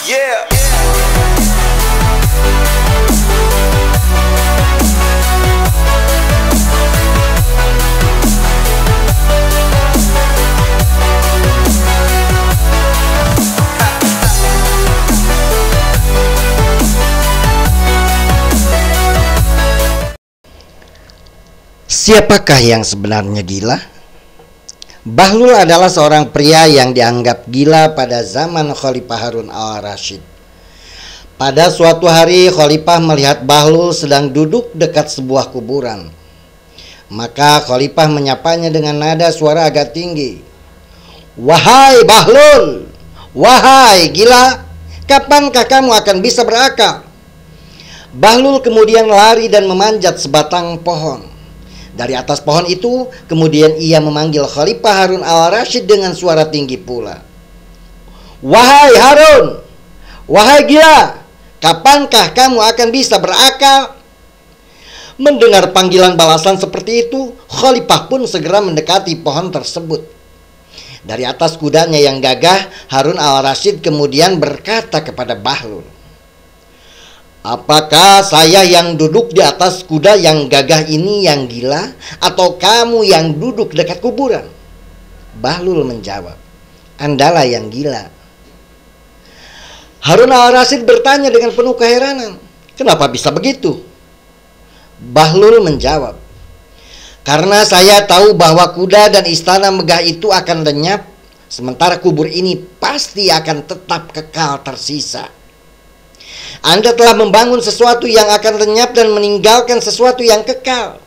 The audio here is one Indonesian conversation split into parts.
Yeah. Siapakah yang sebenarnya gila? Bahlul adalah seorang pria yang dianggap gila pada zaman Khalifah Harun al-Rasyid. Pada suatu hari Khalifah melihat Bahlul sedang duduk dekat sebuah kuburan. Maka Khalifah menyapanya dengan nada suara agak tinggi. "Wahai Bahlul, wahai gila, kapankah kamu akan bisa berakal?" Bahlul kemudian lari dan memanjat sebatang pohon. Dari atas pohon itu, kemudian ia memanggil Khalifah Harun al-Rasyid dengan suara tinggi pula. "Wahai Harun, wahai gila, kapankah kamu akan bisa berakal?" Mendengar panggilan balasan seperti itu, Khalifah pun segera mendekati pohon tersebut. Dari atas kudanya yang gagah, Harun al-Rasyid kemudian berkata kepada Bahlul, "Apakah saya yang duduk di atas kuda yang gagah ini yang gila, atau kamu yang duduk dekat kuburan?" Bahlul menjawab, "Andalah yang gila." Harun al-Rasyid bertanya dengan penuh keheranan, "Kenapa bisa begitu?" Bahlul menjawab, "Karena saya tahu bahwa kuda dan istana megah itu akan lenyap, sementara kubur ini pasti akan tetap kekal tersisa. Anda telah membangun sesuatu yang akan lenyap dan meninggalkan sesuatu yang kekal.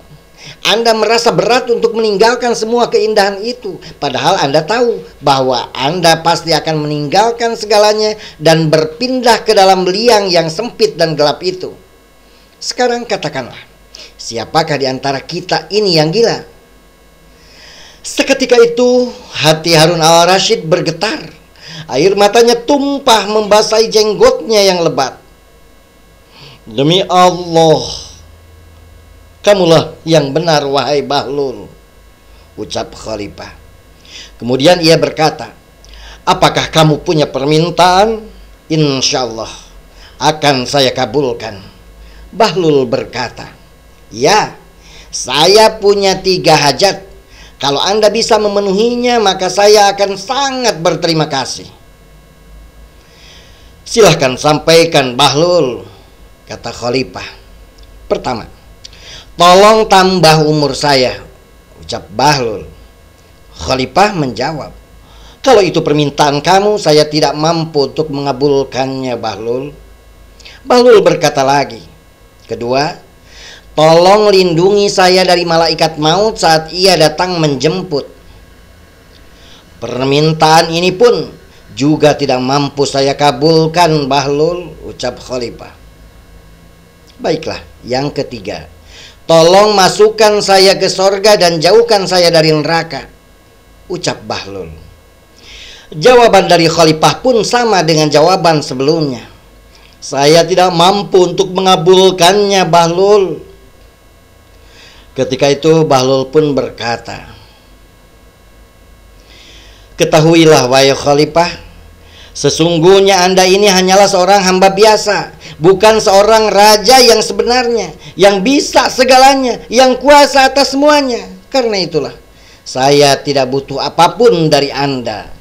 Anda merasa berat untuk meninggalkan semua keindahan itu, padahal Anda tahu bahwa Anda pasti akan meninggalkan segalanya dan berpindah ke dalam liang yang sempit dan gelap itu. Sekarang katakanlah, siapakah di antara kita ini yang gila?" Seketika itu hati Harun al-Rasyid bergetar. Air matanya tumpah membasahi jenggotnya yang lebat. "Demi Allah, kamulah yang benar wahai Bahlul," ucap Khalifah. Kemudian ia berkata, "Apakah kamu punya permintaan? Insyaallah akan saya kabulkan." Bahlul berkata, "Ya, saya punya 3 hajat. Kalau Anda bisa memenuhinya, maka saya akan sangat berterima kasih." "Silahkan sampaikan Bahlul," kata Khalifah. "Pertama, tolong tambah umur saya," ucap Bahlul. Khalifah menjawab, "Kalau itu permintaan kamu, saya tidak mampu untuk mengabulkannya Bahlul." Bahlul berkata lagi, "Kedua, tolong lindungi saya dari malaikat maut saat ia datang menjemput." "Permintaan ini pun juga tidak mampu saya kabulkan Bahlul," ucap Khalifah. "Baiklah, yang ketiga, tolong masukkan saya ke sorga dan jauhkan saya dari neraka," ucap Bahlul. Jawaban dari Khalifah pun sama dengan jawaban sebelumnya. "Saya tidak mampu untuk mengabulkannya Bahlul." Ketika itu Bahlul pun berkata, "Ketahuilah wahai Khalifah, sesungguhnya Anda ini hanyalah seorang hamba biasa, bukan seorang raja yang sebenarnya, yang bisa segalanya, yang kuasa atas semuanya. Karena itulah, saya tidak butuh apapun dari Anda."